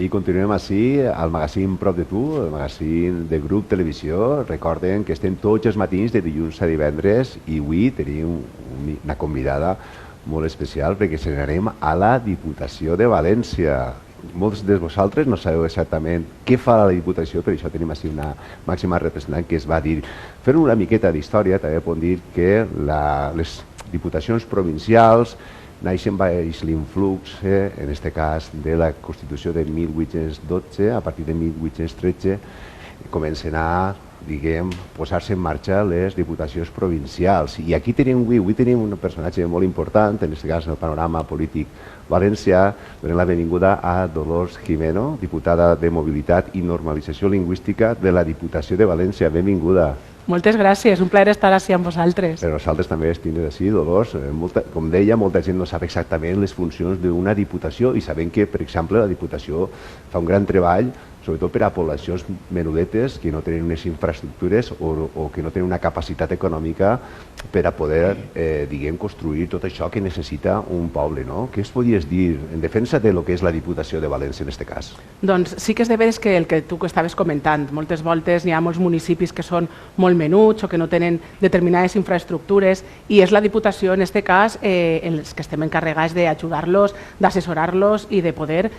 I continuem així al magazín Prop de Tu, el magazín de Grup Televisió. Recorden que estem tots els matins de dilluns a divendres i avui tenim una convidada molt especial perquè s'anirem a la Diputació de València. Molts de vosaltres no sabeu exactament què fa la Diputació, per això tenim així una màxima representant que es va dir. Fent una miqueta d'història, també podem dir que les diputacions provincials naixen baix l'influx, en aquest cas, de la Constitució de 1812. A partir de 1813 comencen a posar-se en marxa les diputacions provincials. I aquí avui tenim un personatge molt important, en aquest cas en el panorama polític valencià. Donem la benvinguda a Dolors Jimeno, diputada de Mobilitat i Normalització Lingüística de la Diputació de València. Benvinguda. Moltes gràcies, un plaer estar així amb vosaltres. Per nosaltres també estem d'ací, Dolors. Com deia, molta gent no sap exactament les funcions d'una diputació i sabem que, per exemple, la Diputació fa un gran treball sobretot per a poblacions menudetes que no tenen unes infraestructures o que no tenen una capacitat econòmica per a poder, construir tot això que necessita un poble, no? Què es podies dir en defensa de lo que és la Diputació de València en aquest cas? Doncs sí que és de veres que el que tu estaves comentant, moltes voltes hi ha molts municipis que són molt menuts o que no tenen determinades infraestructures i és la Diputació en aquest cas en els que estem encarregats d'ajudar-los, d'assessorar-los i de poder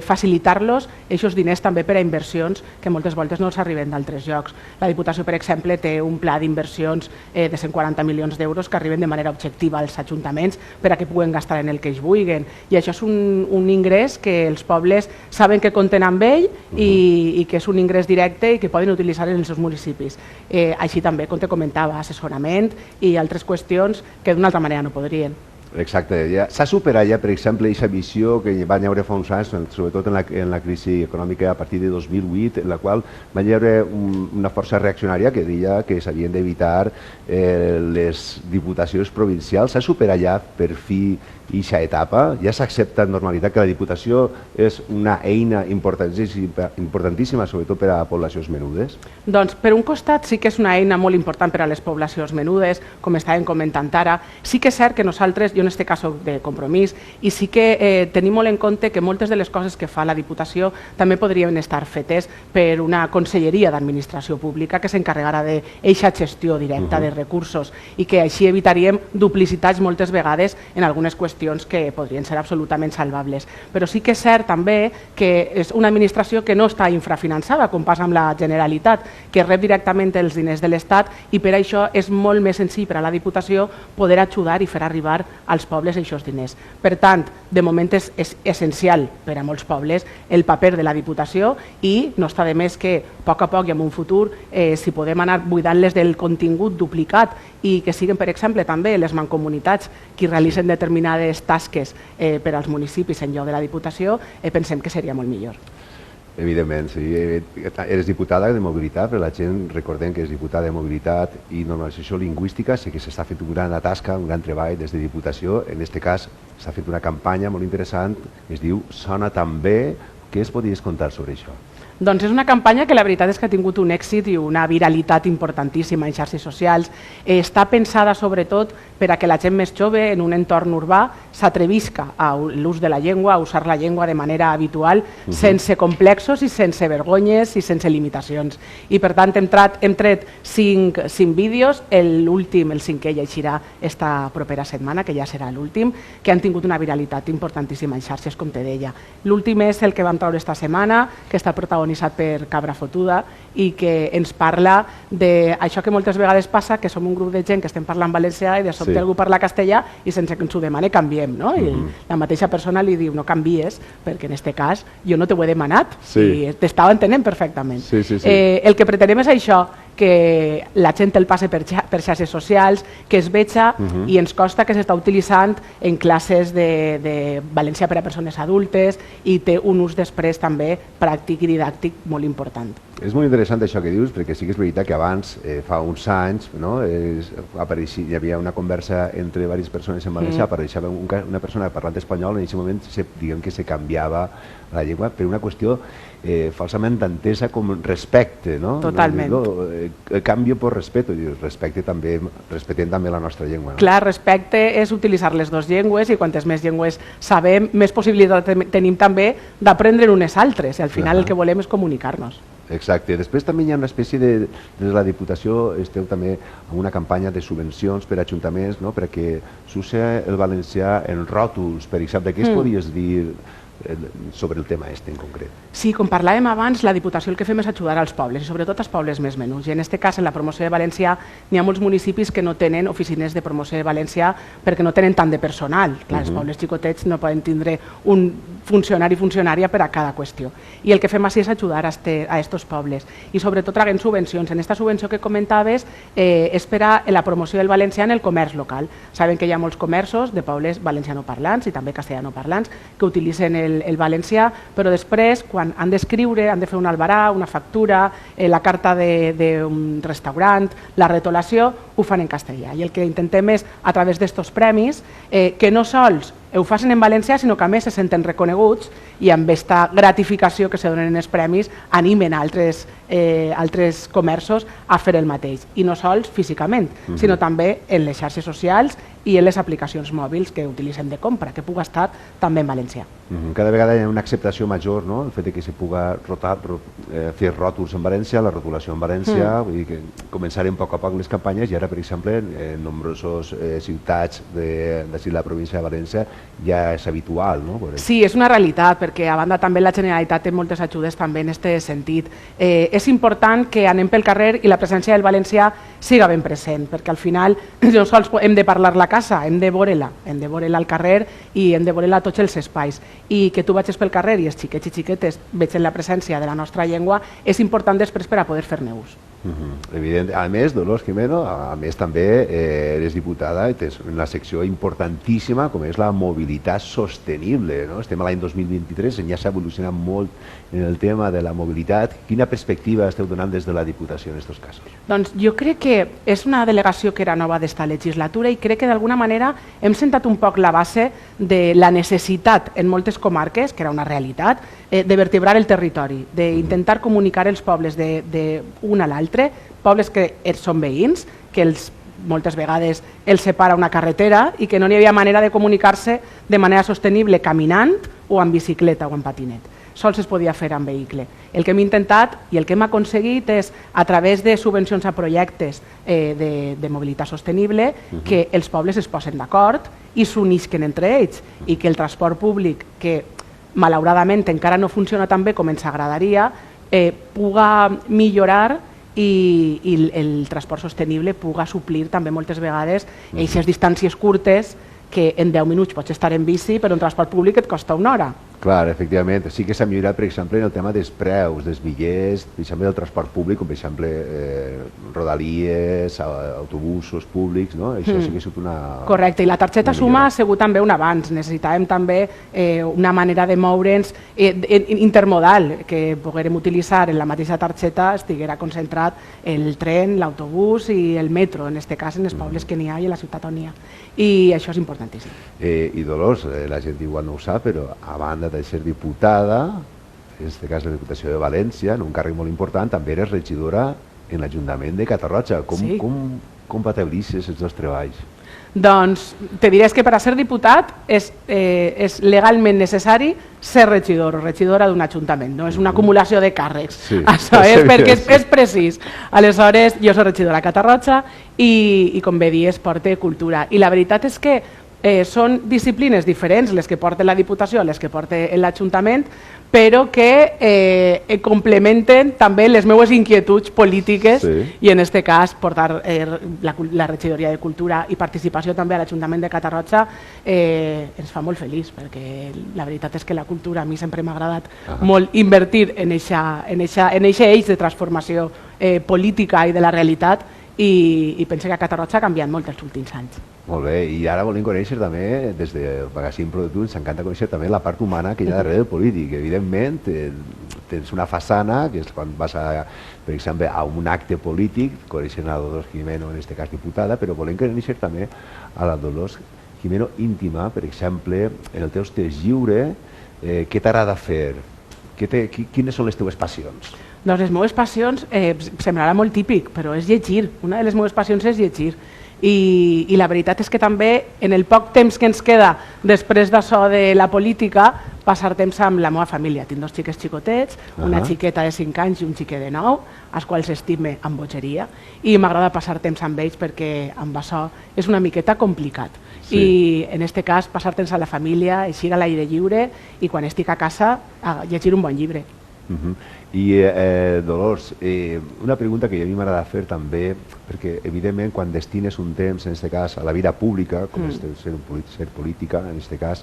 facilitar-los aquests diners també per a inversions que moltes voltes no els arriben d'altres llocs. La Diputació, per exemple, té un pla d'inversions de 140 milions d'euros que arriben de manera objectiva als ajuntaments per a que puguen gastar en el que ells vulguin. I això és un ingrés que els pobles saben que compten amb ell i que és un ingrés directe i que poden utilitzar en els seus municipis. Així també, com te comentava, assessorament i altres qüestions que d'una altra manera no podrien. Exacte. S'ha superat ja, per exemple, aquesta visió que va haver fa uns anys, sobretot en la crisi econòmica a partir de 2008, en la qual va haver una força reaccionària que deia que s'havien d'evitar les diputacions provincials. S'ha superat ja per fi aquesta etapa? Ja s'accepta amb normalitat que la Diputació és una eina importantíssima, sobretot per a poblacions menudes? Doncs per un costat sí que és una eina molt important per a les poblacions menudes, com estàvem comentant ara. Sí que és cert que nosaltres, jo en aquest cas soc de Compromís, i sí que tenim molt en compte que moltes de les coses que fa la Diputació també podrien estar fetes per una conselleria d'administració pública que s'encarregarà d'aquesta gestió directa de recursos i que així evitaríem duplicitats moltes vegades en algunes qüestions que podrien ser absolutament salvables. Però sí que és cert també que és una administració que no està infrafinançada, com passa amb la Generalitat, que rep directament els diners de l'Estat i per això és molt més senzill per a la Diputació poder ajudar i fer arribar als pobles aquests diners. Per tant, de moment és essencial per a molts pobles el paper de la Diputació i no està de més que a poc i en un futur, si podem anar buidant-les del contingut duplicat i que siguin, per exemple, també les mancomunitats qui realitzen determinades tasques per als municipis en lloc de la Diputació, pensem que seria molt millor. Evidentment, sí. Eres diputada de Mobilitat, però la gent recordem que és diputada de Mobilitat i Normalització Lingüística. Sé que s'està fent una gran tasca, un gran treball des de Diputació. En aquest cas s'ha fet una campanya molt interessant que es diu Sona tan bé. Què es podies contar sobre això? Doncs és una campanya que la veritat és que ha tingut un èxit i una viralitat importantíssima en xarxes socials. Està pensada sobretot per a que la gent més jove en un entorn urbà s'atrevisca a l'ús de la llengua, a usar la llengua de manera habitual, sense complexos i sense vergonyes i sense limitacions. I per tant hem tret 5 vídeos, l'últim, el 5è, llegirà esta propera setmana, que ja serà l'últim, que han tingut una viralitat importantíssima en xarxes, com te deia. L'últim és el que vam treure esta setmana, que està protagonitzat per Cabra Fotuda i que ens parla d'això que moltes vegades passa, que som un grup de gent que estem parlant valencià i de sobte algú parla castellà i sense que ens ho demane canviem, no? I la mateixa persona li diu no canvies perquè en aquest cas jo no t'ho he demanat i t'estava entenent perfectament. El que pretenem és això, que la gent el passe per xarxes socials, que es veja i ens consta que s'està utilitzant en classes de valencià per a persones adultes i té un ús després també pràctic i didàctic molt important. És molt interessant això que dius, perquè sí que és veritat que abans, fa uns anys, no, hi havia una conversa entre diverses persones en valencià, apareixava una persona parlant espanyol, en aquest moment diguem que se canviava la llengua per una qüestió falsament entesa com respecte, no? Totalment. Canvio por respeto, respetem també la nostra llengua. Clar, respecte és utilitzar les dues llengües i quantes més llengües sabem, més possibilitat tenim també d'aprendre unes altres. I al final el que volem és comunicar-nos. Exacte. Després també hi ha una espècie de... Des de la Diputació esteu també amb una campanya de subvencions per a ajuntaments, no?, perquè s'usa el valencià en ròtols, per exemple. Què es podies dir sobre el tema este en concret? Sí, com parlàvem abans, la Diputació el que fem és ajudar als pobles, i sobretot als pobles més menuts. I en aquest cas, en la promoció de valencià, n'hi ha molts municipis que no tenen oficines de promoció de valencià perquè no tenen tant de personal. Clar, els pobles xicotets no poden tindre un funcionària per a cada qüestió. I el que fem així és ajudar a aquests pobles. I sobretot traguem subvencions. En aquesta subvenció que comentaves és per a la promoció del valencià en el comerç local. Saben que hi ha molts comerços de pobles valencianoparlants i també castellanoparlants que utilitzen el valencià, però després, quan han d'escriure, han de fer un albarà, una factura, la carta d'un restaurant, la retolació, ho fan en castellà. I el que intentem és, a través d'estos premis, que no sols ho facin en valencià, sinó que a més se senten reconeguts i amb aquesta gratificació que se donen en els premis animen altres comerços a fer el mateix. I no sols físicament, sinó també en les xarxes socials i en les aplicacions mòbils que utilitzem de compra, que puga estar també en valencià. Cada vegada hi ha una acceptació major, no?, el fet que se puga fer ròtols en valencià, la rotulació en valencià, vull dir que començarem a poc a poc les campanyes i ara, per exemple, en nombroses ciutats de la província de València ja és habitual, no? Sí, és una realitat, perquè a banda també la Generalitat té moltes ajudes també en aquest sentit. És important que anem pel carrer i la presència del valencià siga ben present, perquè al final no sols hem de parlar la casa, hem de veure-la al carrer i hem de veure-la a tots els espais. I que tu vagis pel carrer i els xiquets i xiquetes vegin la presència de la nostra llengua és important després per a poder fer-ne ús. Evident. A més, Dolors Jimeno, a més també eres diputada i tens una secció importantíssima com és la mobilitat sostenible, no? Estem a l'any 2023, ja s'ha evolucionat molt en el tema de la mobilitat. Quina perspectiva esteu donant des de la Diputació en aquests casos? Doncs jo crec que és una delegació que era nova d'esta legislatura i crec que d'alguna manera hem sentat un poc la base de la necessitat en moltes comarques, que era una realitat, de vertebrar el territori, d'intentar comunicar els pobles d'un a l'altre, pobles que són veïns, que moltes vegades els separa una carretera i que no hi havia manera de comunicar-se de manera sostenible caminant o en bicicleta o en patinet. Sols es podia fer en vehicle. El que hem intentat i el que hem aconseguit és, a través de subvencions a projectes de mobilitat sostenible, que els pobles es posen d'acord i s'unisquen entre ells i que el transport públic, que malauradament encara no funciona tan bé com ens agradaria, puga millorar i el transport sostenible puga suplir també moltes vegades aquestes distàncies curtes que en 10 minuts pots estar en bici, però un transport públic et costa una hora. Clar, efectivament. Sí que s'ha millorat, per exemple, en el tema dels preus, dels bitllets, per exemple, del transport públic, com per exemple rodalies, autobusos públics, no? Això sí que és una... Correcte, i la targeta Suma ha sigut també un avanç. Necessitàvem també una manera de moure'ns intermodal, que poguérem utilitzar en la mateixa targeta, estiguera concentrat el tren, l'autobús i el metro, en aquest cas, en els pobles que n'hi ha i a la ciutat on n'hi ha. I això és importantíssim. I Dolors, la gent igual no ho sap, però a banda de ser diputada, en aquest cas la Diputació de València, en un càrrec molt important, també eres regidora en l'Ajuntament de Catarroja. Com compatibilitzes els dos treballs? Doncs te diré que per a ser diputat és legalment necessari ser regidor o regidora d'un ajuntament, no és una acumulació de càrrecs, això és perquè és precís. Aleshores, jo soc regidora a Catarroja i com bé dius, porte cultura. I la veritat és que són disciplines diferents les que porta la Diputació, les que porta l'Ajuntament, però que complementen també les meves inquietuds polítiques i en aquest cas portar la regidoria de Cultura i participació també a l'Ajuntament de Catarroja ens fa molt feliç, perquè la veritat és que la cultura a mi sempre m'ha agradat molt invertir en aquest eix de transformació política i de la realitat i penso que a Catarroja ha canviat molt els últims anys. Molt bé, i ara volem conèixer també, des del magazín Productiu, ens encanta conèixer també la part humana que hi ha darrere del polític. Evidentment, tens una façana, que és quan vas, per exemple, a un acte polític, coneixent a Dolors Jimeno, en aquest cas diputada, però volem conèixer també a la Dolors Jimeno íntima, per exemple, en el teu temps lliure, què t'agrada fer? Quines són les teves passions? Doncs les meves passions, semblarà molt típic, però és llegir. Una de les meves passions és llegir. I la veritat és que també, en el poc temps que ens queda després d'això de la política, passar temps amb la meva família. Tinc 2 xiques xicotets, una xiqueta de 5 anys i un xiquet de 9, als quals estime amb bogeria, i m'agrada passar temps amb ells perquè amb això és una miqueta complicat. I en aquest cas, passar temps amb la família, eixir a l'aire lliure i quan estic a casa, llegir un bon llibre. I Dolors, una pregunta que a mi m'agrada fer també, perquè evidentment quan destines un temps, en aquest cas, a la vida pública, com és ser política, en aquest cas,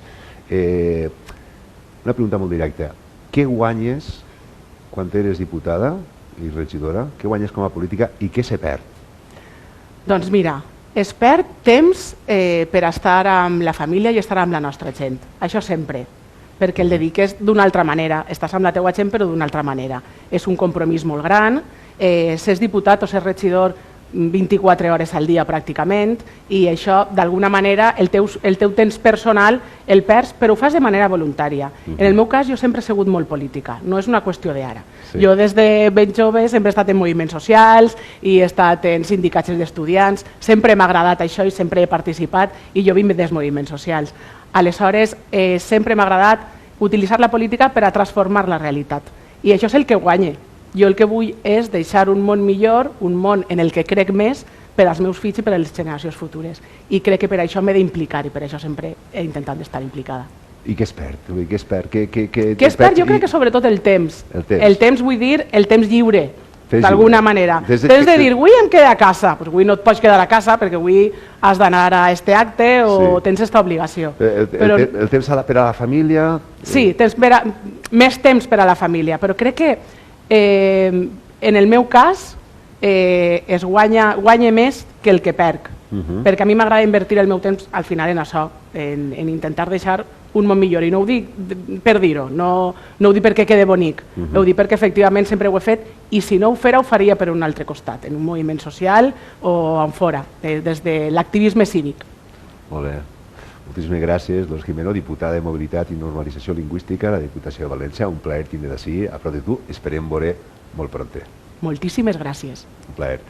una pregunta molt directa. Què guanyes quan eres diputada i regidora? Què guanyes com a política i què se perd? Doncs mira, es perd temps per estar amb la família i estar amb la nostra gent. Això sempre. Perquè el dediques d'una altra manera. Estàs amb la teua gent però d'una altra manera. És un compromís molt gran. Ser diputat o ser regidor 24 hores al dia pràcticament i això d'alguna manera el teu temps personal el perds però ho fas de manera voluntària. En el meu cas jo sempre he sigut molt política, no és una qüestió d'ara. Jo des de ben jove sempre he estat en moviments socials i he estat en sindicats d'estudiants, sempre m'ha agradat això i sempre he participat i jo vinc dels moviments socials. Aleshores sempre m'ha agradat utilitzar la política per a transformar la realitat i això és el que guanye. Jo el que vull és deixar un món millor, un món en el que crec més per als meus fills i per a les generacions futures. I crec que per això m'he d'implicar i per això sempre he intentat estar implicada. I què es perd? Què es perd? Què es perd? Jo crec que sobretot el temps. El temps vull dir el temps lliure, d'alguna manera. Tens de dir, avui em quedo a casa. Doncs avui no et pots quedar a casa perquè avui has d'anar a aquest acte o tens aquesta obligació. El temps per a la família? Sí, tens més temps per a la família, però crec que en el meu cas es guanya més que el que perc, perquè a mi m'agrada invertir el meu temps al final en això, en intentar deixar un món millor, i no ho dic per dir-ho, no ho dic perquè quede bonic, ho dic perquè efectivament sempre ho he fet i si no ho fera ho faria per un altre costat, en un moviment social o en fora, des de l'activisme cívic. Molt bé. Moltíssimes gràcies, Dolors Jimeno, diputada de Mobilitat i Normalització Lingüística a la Diputació de València. Un plaer tindre d'ací a prop de tu. Esperem veure molt prompte. Moltíssimes gràcies. Un plaer.